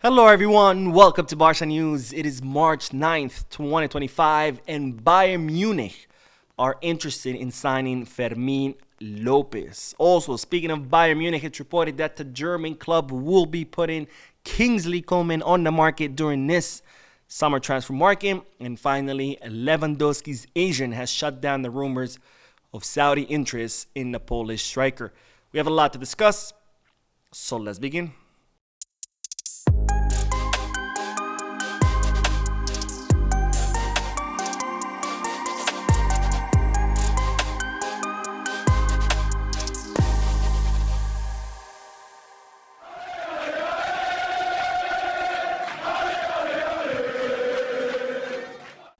Hello everyone, welcome to Barca News. It is March 9th, 2025, and Bayern Munich are interested in signing Fermin Lopez. Also, speaking of Bayern Munich, it's reported that the German club will be putting Kingsley Coman on the market during this summer transfer market. And finally, Lewandowski's agent has shut down the rumors of Saudi interest in the Polish striker. We have a lot to discuss, so let's begin.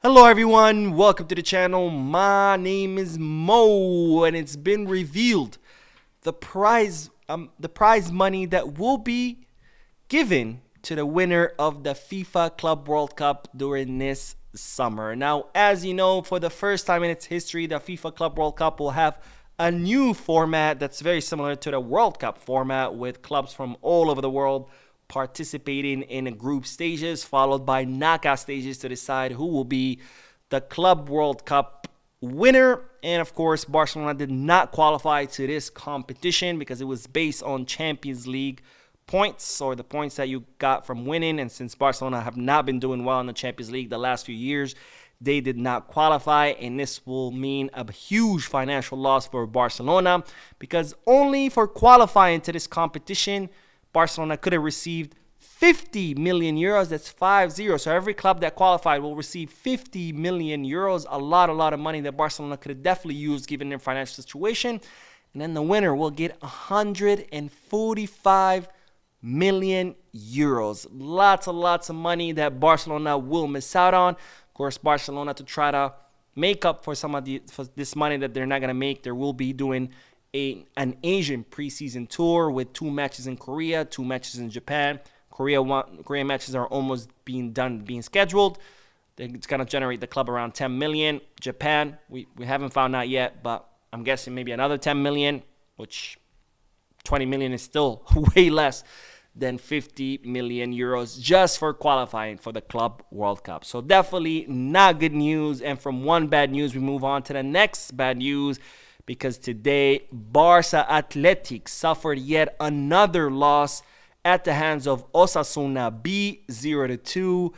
Hello everyone, welcome to the channel. My name is Mo, and it's been revealed the prize money that will be given to the winner of the FIFA Club World Cup during this summer. Now, as you know, for the first time in its history, the FIFA Club World Cup will have a new format that's very similar to the World Cup format, with clubs from all over the world participating in group stages, followed by knockout stages to decide who will be the Club World Cup winner. And of course, Barcelona did not qualify to this competition because it was based on Champions League points, or the points that you got from winning. And since Barcelona have not been doing well in the Champions League the last few years, they did not qualify, and this will mean a huge financial loss for Barcelona, because only for qualifying to this competition, Barcelona could have received 50 million euros. That's 50. So every club that qualified will receive 50 million euros. A lot of money that Barcelona could have definitely used given their financial situation. And then the winner will get 145 million euros. Lots of money that Barcelona will miss out on. Of course, Barcelona, to try to make up for for this money that they're not going to make, they will be doing an Asian preseason tour with 2 matches in Korea, 2 matches in Japan. Korean matches are almost being scheduled. It's going to generate the club around 10 million. Japan, we haven't found out yet, but I'm guessing maybe another 10 million, which 20 million is still way less than 50 million euros just for qualifying for the Club World Cup. So definitely not good news. And from one bad news, we move on to the next bad news, because today Barca Atletic suffered yet another loss at the hands of Osasuna B 0-2.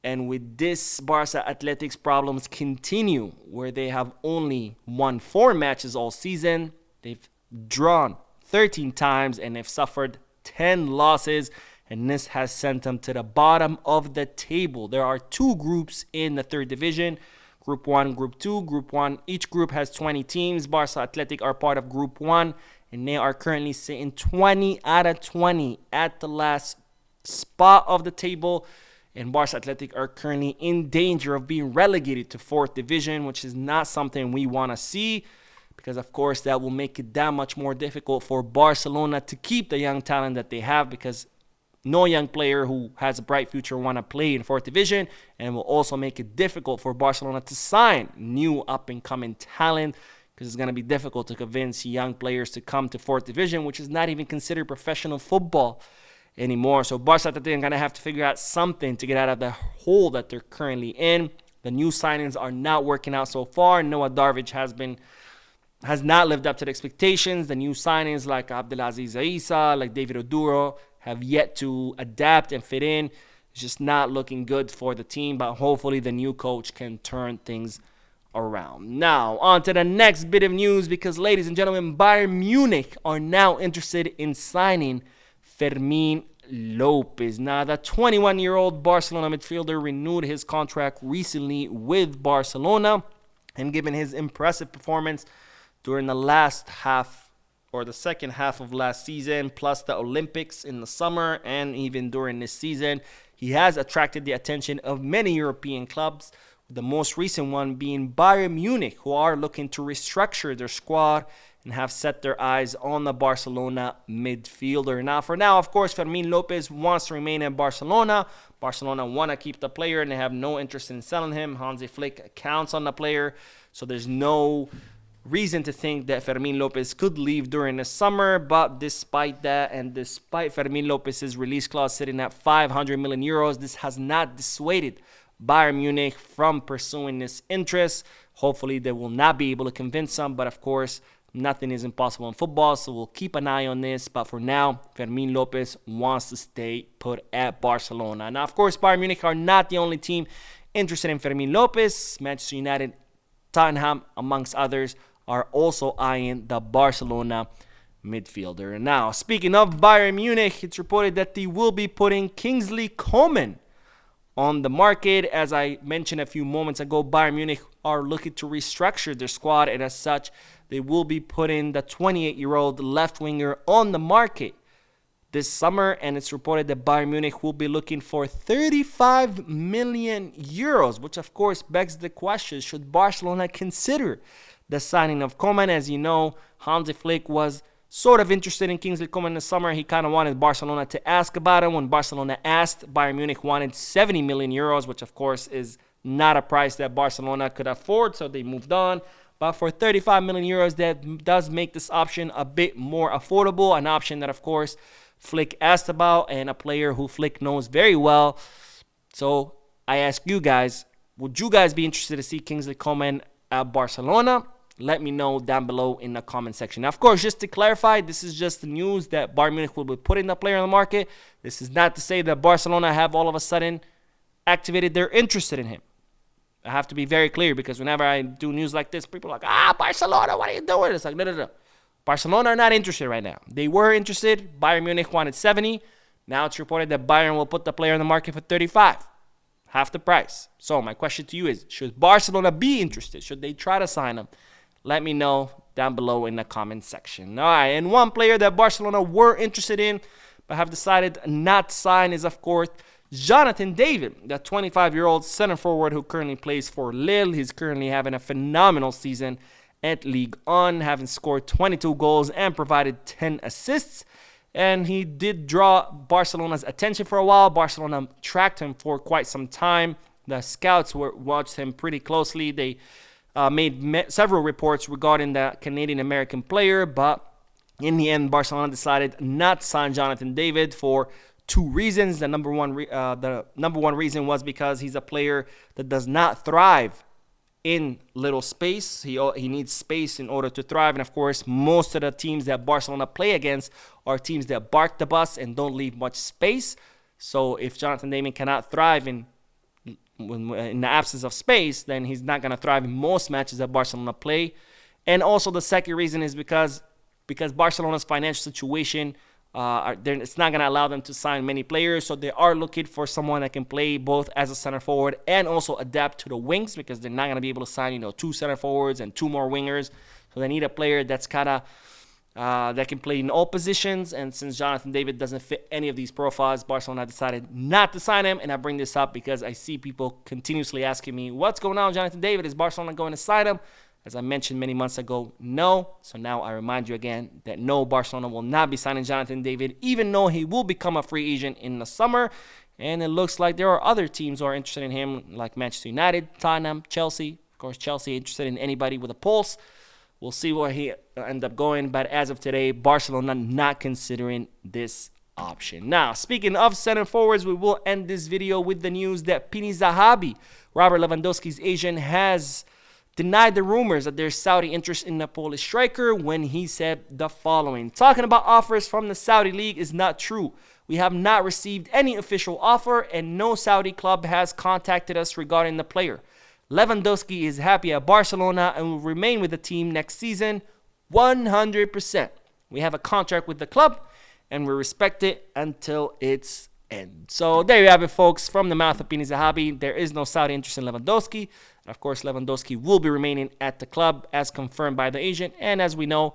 And with this, Barca Atletic's problems continue, where they have only won 4 matches all season. They've drawn 13 times and they've suffered 10 losses, and this has sent them to the bottom of the table. There are 2 groups in the 3rd division. Group 1, Group 2. Group 1, each group has 20 teams. Barca Atletic are part of Group 1, and they are currently sitting 20 out of 20 at the last spot of the table. And Barca Atletic are currently in danger of being relegated to 4th division, which is not something we want to see, because of course that will make it that much more difficult for Barcelona to keep the young talent that they have, because no young player who has a bright future want to play in 4th division, and will also make it difficult for Barcelona to sign new up-and-coming talent, because it's going to be difficult to convince young players to come to 4th division, which is not even considered professional football anymore. So Barca are going to have to figure out something to get out of the hole that they're currently in. The new signings are not working out so far. Noah Darvic has not lived up to the expectations. The new signings like Abdelaziz Isa, like David Oduro, have yet to adapt and fit in. It's just not looking good for the team, but hopefully the new coach can turn things around. Now, on to the next bit of news, because, ladies and gentlemen, Bayern Munich are now interested in signing Fermin Lopez. Now, the 21-year-old Barcelona midfielder renewed his contract recently with Barcelona, and given his impressive performance during the last half, or the second half of last season, plus the Olympics in the summer, and even during this season, he has attracted the attention of many European clubs, the most recent one being Bayern Munich, who are looking to restructure their squad and have set their eyes on the Barcelona midfielder. Now, for now, of course, Fermin Lopez wants to remain in Barcelona. Barcelona want to keep the player, and they have no interest in selling him. Hansi Flick counts on the player, so there's no reason to think that Fermin Lopez could leave during the summer. But despite that, and despite Fermin Lopez's release clause sitting at 500 million euros, this has not dissuaded Bayern Munich from pursuing this interest. Hopefully, they will not be able to convince them. But of course, nothing is impossible in football, so we'll keep an eye on this. But for now, Fermin Lopez wants to stay put at Barcelona. Now, of course, Bayern Munich are not the only team interested in Fermin Lopez. Manchester United, Tottenham, amongst others, are also eyeing the Barcelona midfielder. Now, speaking of Bayern Munich, it's reported that they will be putting Kingsley Coman on the market. As I mentioned a few moments ago, Bayern Munich are looking to restructure their squad, and as such, they will be putting the 28-year-old left winger on the market this summer, and it's reported that Bayern Munich will be looking for 35 million euros, which of course begs the question, should Barcelona consider the signing of Coman? As you know, Hansi Flick was sort of interested in Kingsley Coman in the summer. He kind of wanted Barcelona to ask about him. When Barcelona asked, Bayern Munich wanted 70 million euros, which of course is not a price that Barcelona could afford, so they moved on. But for 35 million euros, that does make this option a bit more affordable, an option that, of course, Flick asked about, and a player who Flick knows very well. So I ask you guys, would you guys be interested to see Kingsley Coman at Barcelona? Let me know down below in the comment section. Now, of course, just to clarify, this is just the news that Bayern Munich will be putting the player on the market. This is not to say that Barcelona have all of a sudden activated their interest in him. I have to be very clear, because whenever I do news like this, people are like, Barcelona, what are you doing? It's like, no. Barcelona are not interested right now. They were interested. Bayern Munich wanted 70. Now it's reported that Bayern will put the player on the market for 35. Half the price. So my question to you is, should Barcelona be interested? Should they try to sign him? Let me know down below in the comment section. All right, and one player that Barcelona were interested in but have decided not to sign is, of course, Jonathan David, the 25-year-old center forward who currently plays for Lille. He's currently having a phenomenal season at Ligue 1, having scored 22 goals and provided 10 assists. And he did draw Barcelona's attention for a while. Barcelona tracked him for quite some time. The scouts watched him pretty closely. They made several reports regarding the Canadian-American player, but in the end, Barcelona decided not to sign Jonathan David for two reasons. The number one reason was because he's a player that does not thrive in little space. He needs space in order to thrive. And of course, most of the teams that Barcelona play against are teams that bark the bus and don't leave much space. So if Jonathan David cannot thrive in the absence of space, then he's not going to thrive in most matches that Barcelona play. And also the second reason is because Barcelona's financial situation, it's not going to allow them to sign many players. So they are looking for someone that can play both as a center forward and also adapt to the wings, because they're not going to be able to sign, two center forwards and two more wingers. So they need a player that's kind of that can play in all positions. And since Jonathan David doesn't fit any of these profiles, Barcelona decided not to sign him. And I bring this up because I see people continuously asking me, what's going on with Jonathan David? Is Barcelona going to sign him? As I mentioned many months ago, no. So now I remind you again that no, Barcelona will not be signing Jonathan David, even though he will become a free agent in the summer. And it looks like there are other teams who are interested in him, like Manchester United, Tottenham, Chelsea. Of course, Chelsea interested in anybody with a pulse. We'll see where he ends up going. But as of today, Barcelona not considering this option. Now, speaking of center forwards, we will end this video with the news that Pini Zahabi, Robert Lewandowski's agent, has denied the rumors that there's Saudi interest in the Polish striker when he said the following: talking about offers from the Saudi league is not true. We have not received any official offer, and no Saudi club has contacted us regarding the player. Lewandowski is happy at Barcelona and will remain with the team next season 100%. We have a contract with the club and we respect it until its end. So there you have it, folks. From the mouth of Pini Zahabi, there is no Saudi interest in Lewandowski. Of course, Lewandowski will be remaining at the club as confirmed by the agent. And as we know,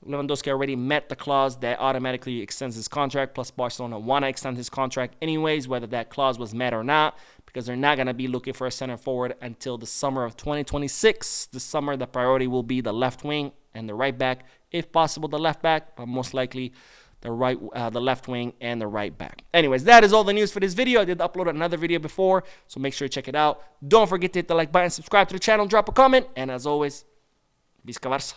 Lewandowski already met the clause that automatically extends his contract. Plus, Barcelona want to extend his contract anyways, whether that clause was met or not, because they're not going to be looking for a center forward until the summer of 2026. This summer, the priority will be the left wing and the right back. If possible, the left back, but most likely the left wing and the right back. Anyways, that is all the news for this video. I did upload another video before, so make sure to check it out. Don't forget to hit the like button, subscribe to the channel, drop a comment, and as always, Visca Barça.